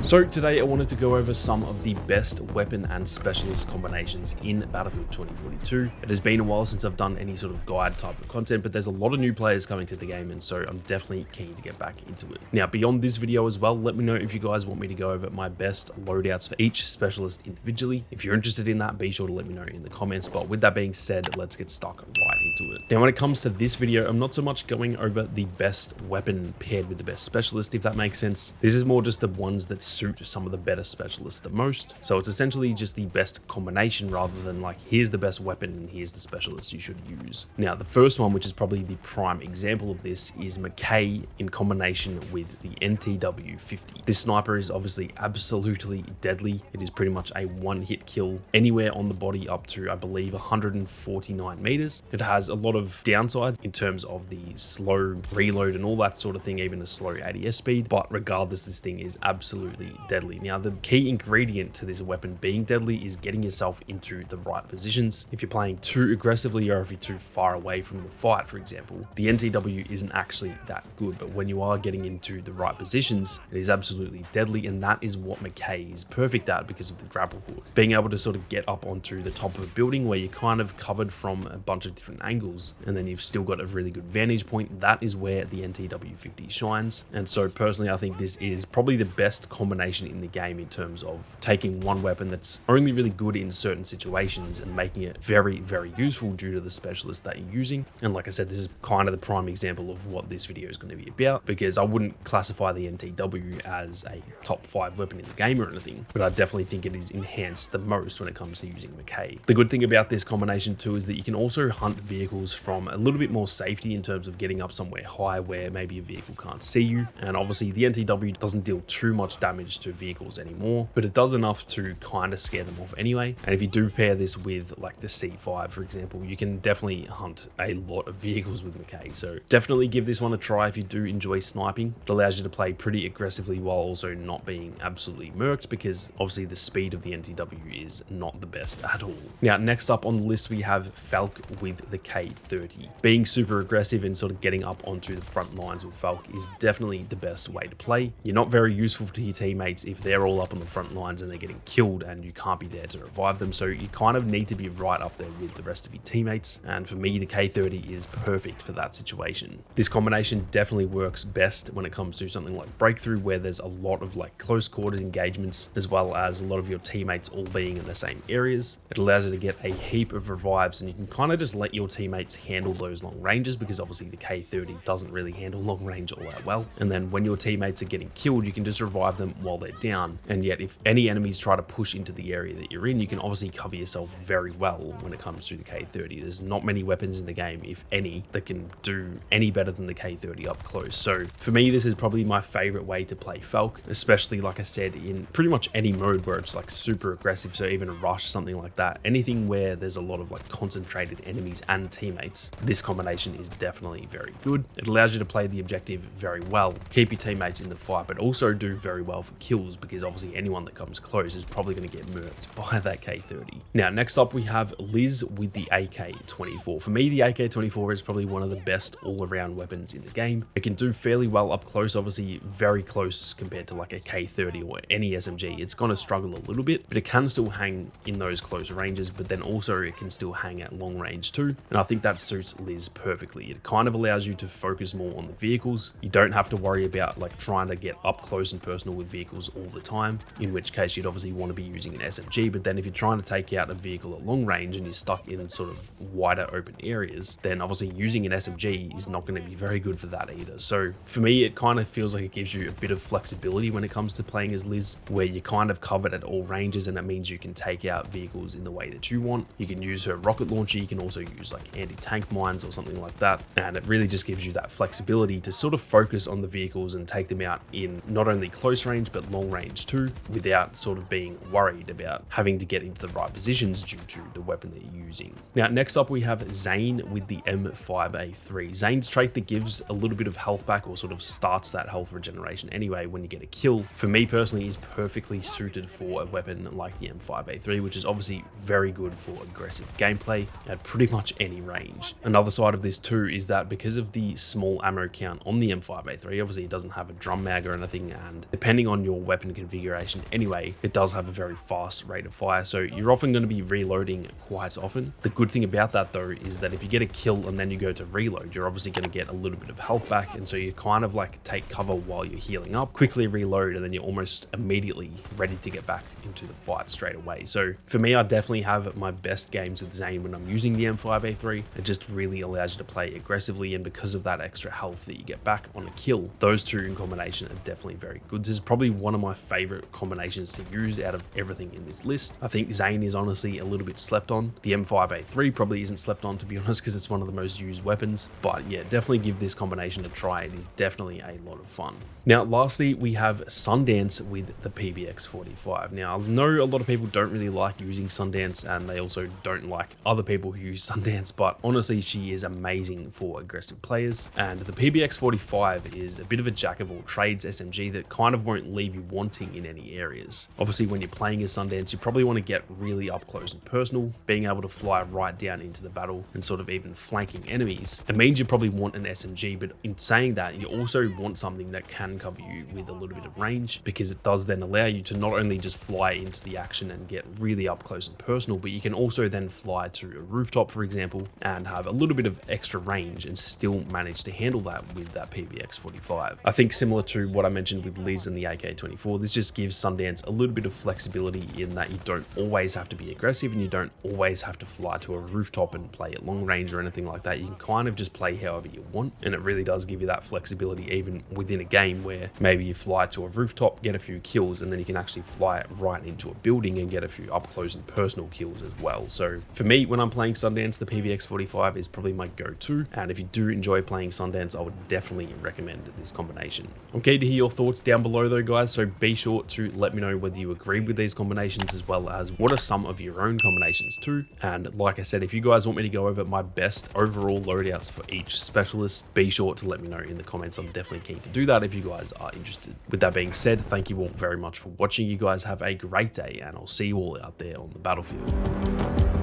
So today I wanted to go over some of the best weapon and specialist combinations in Battlefield 2042. It has been a while since I've done any sort of guide type of content, but there's a lot of new players coming to the game, and so I'm definitely keen to get back into it. Now, beyond this video as well, let me know if you guys want me to go over my best loadouts for each specialist individually. If you're interested in that, be sure to let me know in the comments. But with that being said, let's get stuck right into it. Now, when it comes to this video, I'm not so much going over the best weapon paired with the best specialist, if that makes sense. This is more just the ones that suit some of the better specialists the most. So it's essentially just the best combination rather than like, here's the best weapon and here's the specialist you should use. Now, the first one, which is probably the prime example of this, is Mackay in combination with the NTW-50. This sniper is obviously absolutely deadly. It is pretty much a one-hit kill anywhere on the body up to, I believe, 149 meters. It has a lot of downsides in terms of the slow reload and all that sort of thing, even a slow ADS speed, but regardless, this thing is absolutely deadly. Now, the key ingredient to this weapon being deadly is getting yourself into the right positions. If you're playing too aggressively or if you're too far away from the fight, for example, the NTW isn't actually that good, but when you are getting into the right positions, it is absolutely deadly, and that is what Mackay is perfect at because of the grapple hook. Being able to sort of get up onto the top of a building where you're kind of covered from a bunch of different angles, and then you've still got a really good vantage point, that is where the NTW-50 shines. And so personally, I think this is probably the best combination in the game in terms of taking one weapon that's only really good in certain situations and making it very, very useful due to the specialist that you're using. And like I said, this is kind of the prime example of what this video is going to be about, because I wouldn't classify the NTW as a top 5 weapon in the game or anything, but I definitely think it is enhanced the most when it comes to using Mackay. The good thing about this combination too is that you can also hunt vehicles from a little bit more safety in terms of getting up somewhere high where maybe a vehicle can't see you. And obviously the NTW doesn't deal too much damage to vehicles anymore, but it does enough to kind of scare them off anyway. And if you do pair this with like the C5, for example, you can definitely hunt a lot of vehicles with Mackay. So definitely give this one a try if you do enjoy sniping. It allows you to play pretty aggressively while also not being absolutely murked, because obviously the speed of the NTW is not the best at all. Now, next up on the list, we have Falk with the K30. Being super aggressive and sort of getting up onto the front lines with Falk is definitely the best way to play. You're not very useful to your teammates if they're all up on the front lines and they're getting killed and you can't be there to revive them, so you kind of need to be right up there with the rest of your teammates, and for me the K30 is perfect for that situation. This combination definitely works best when it comes to something like Breakthrough, where there's a lot of like close quarters engagements as well as a lot of your teammates all being in the same areas. It allows you to get a heap of revives, and you can kind of just let your teammates handle those long ranges, because obviously the K30 doesn't really handle long range all that well. And then when your teammates are getting killed, you can just revive them while they're down. And yet if any enemies try to push into the area that you're in, you can obviously cover yourself very well when it comes to the K30. There's not many weapons in the game, if any, that can do any better than the K30 up close. So for me, this is probably my favorite way to play Falk, especially like I said, in pretty much any mode where it's like super aggressive. So even a rush, something like that, anything where there's a lot of like concentrated enemies and teammates, this combination is definitely very good. It allows you to play the objective very well, keep your teammates in the fight, but also do very well for kills, because obviously anyone that comes close is probably going to get murked by that K30. Now, next up we have Liz with the AK-24. For me, the AK-24 is probably one of the best all-around weapons in the game. It can do fairly well up close, obviously very close compared to like a K30 or any SMG. It's going to struggle a little bit, but it can still hang in those close ranges, but then also it can still hang at long range too. And I think that suits Liz perfectly. It kind of allows you to focus more on the vehicles. You don't have to worry about like trying to get up close and personal with vehicles all the time, in which case you'd obviously want to be using an SMG. But then if you're trying to take out a vehicle at long range and you're stuck in sort of wider open areas, then obviously using an SMG is not going to be very good for that either. So for me, it kind of feels like it gives you a bit of flexibility when it comes to playing as Liz, where you're kind of covered at all ranges, and it means you can take out vehicles in the way that you want. You can use her rocket launcher, you can also use like anti-tank mines or something like that, and it really just gives you that flexibility to sort of focus on the vehicles and take them out in not only close range but long range too, without sort of being worried about having to get into the right positions due to the weapon that you're using. Now, next up we have Zane with the M5A3. Zane's trait that gives a little bit of health back, or sort of starts that health regeneration anyway when you get a kill, for me personally is perfectly suited for a weapon like the M5A3, which is obviously very good for aggressive gameplay. It pretty much much any range. Another side of this too is that because of the small ammo count on the M5A3, obviously it doesn't have a drum mag or anything, and depending on your weapon configuration anyway, it does have a very fast rate of fire, so you're often going to be reloading quite often. The good thing about that though is that if you get a kill and then you go to reload, you're obviously going to get a little bit of health back, and so you kind of like take cover while you're healing up, quickly reload, and then you're almost immediately ready to get back into the fight straight away. So for me, I definitely have my best games with Zane when I'm using the M5A3. It just really allows you to play aggressively, and because of that extra health that you get back on a kill, those two in combination are definitely very good. This is probably one of my favorite combinations to use out of everything in this list. I think Zane is honestly a little bit slept on. The M5A3 probably isn't slept on, to be honest, because it's one of the most used weapons, but yeah, definitely give this combination a try. It is definitely a lot of fun. Now lastly, we have Sundance with the PBX45. Now I know a lot of people don't really like using Sundance, and they also don't like other people who use Sundance, but honestly she is amazing for aggressive players. And the PBX45 is a bit of a jack of all trades SMG that kind of won't leave you wanting in any areas. Obviously when you're playing as Sundance, you probably want to get really up close and personal. Being able to fly right down into the battle and sort of even flanking enemies, it means you probably want an SMG, but in saying that, you also want something that can cover you with a little bit of range, because it does then allow you to not only just fly into the action and get really up close and personal, but you can also then fly to a rooftop, for example, and have a little bit of extra range and still manage to handle that with that PBX45. I think similar to what I mentioned with Liz and the AK-24, this just gives Sundance a little bit of flexibility in that you don't always have to be aggressive, and you don't always have to fly to a rooftop and play at long range or anything like that. You can kind of just play however you want, and it really does give you that flexibility even within a game where maybe you fly to a rooftop, get a few kills, and then you can actually fly right into a building and get a few up close and personal kills as well. So for me, when I'm playing Sundance, the PBX45 is probably my go-to, and if you do enjoy playing Sundance, I would definitely recommend this combination. I'm keen to hear your thoughts down below though, guys, so be sure to let me know whether you agree with these combinations, as well as what are some of your own combinations too. And like I said, if you guys want me to go over my best overall loadouts for each specialist, be sure to let me know in the comments. I'm definitely keen to do that if you guys are interested. With that being said, thank you all very much for watching. You guys have a great day, and I'll see you all out there on the battlefield.